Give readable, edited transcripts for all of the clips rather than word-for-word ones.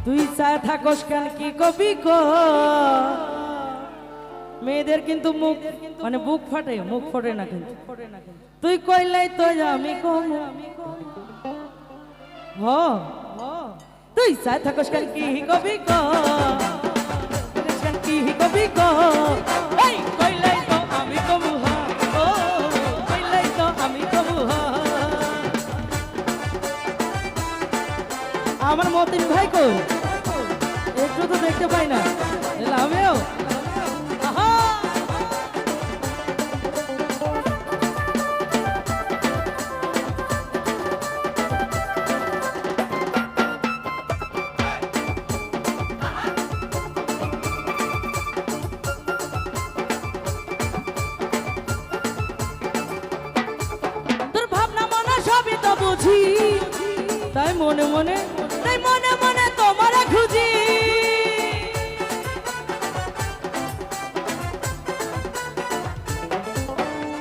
তুই চায় থাকস কেন কি কবি ক মেয়েদের কিন্তু মুখ মানে বুক ফাটে মুখ ফোটে না কিন্তু তুই কইলাই তো আমি কম হ তুই চায় থাকস কেন কি কবি ক কি কবি ক এই কইলাই তো আমি কম হ ও কইলাই তো আমি কম হ আমার মতিন ভাই কই একটু তো দেখতে পাই না আমিও তোর ভাবনা মনে সবই তো বুঝি তাই মনে মনে তোমারে খুঁজি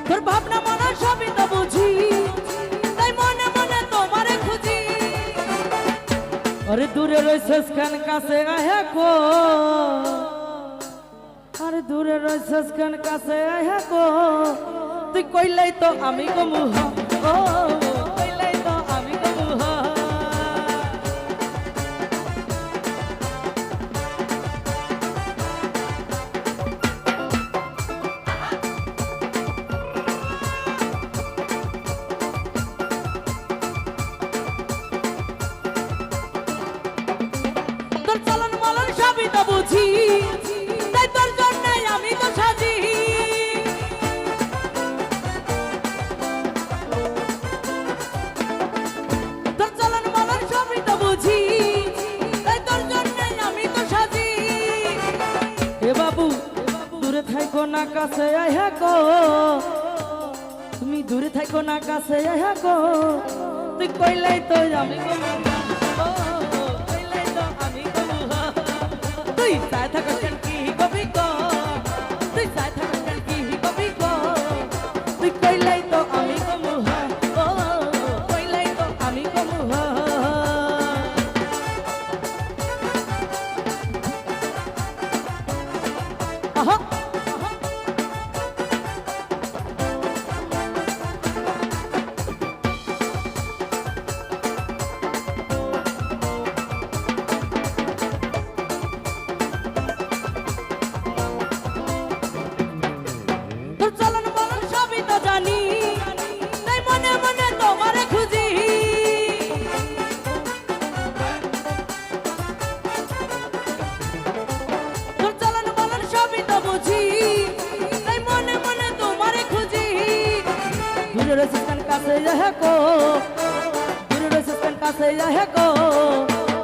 তোর ভাবনা মনে সবই তো বুঝি তাই মনে মনে তোমারে খুঁজি আরে দূরে রইছস কেন কাছে আহে কো আরে দূরে রইছস কেন কাছে আহে কো তুই কইলাই তো আমি কমু ও কইলাই তো আমি কমু তোর চলন মলন সবই তো বুঝি তাই তোর জন্য আমি তো সাজি তোর চলন মলন সবই তো বুঝি তাই তোর জন্য আমি তো সাজি এ বাবু দূরে থাকো না কাছে আইহা গো তুমি দূরে থাকো না কাছে আইহা গো তুই কইলাই তো আমি গো তুই চায় থাকস কেন কি কবি ক তুই চায় থাকস কেন কি কবি ক তুই কইলাই তো আমি কমু ও কইলাই তো আমি কমু আহা তোর চলন বলন সবই তো জানি তাই মনে মনে তোমারে খুঁজি তোর চলন বলন সবই তো বুঝি তাই মনে মনে তোমারে খুঁজি দূরে রইছিস কেন কাছে যাহে কো দূরে রইছিস কেন কাছে যাহে কো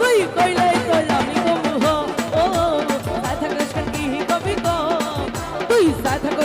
তুই কইলাই তো আমি কমু ও চায় থাকস কেন কি কবি কো তুই চায় থাক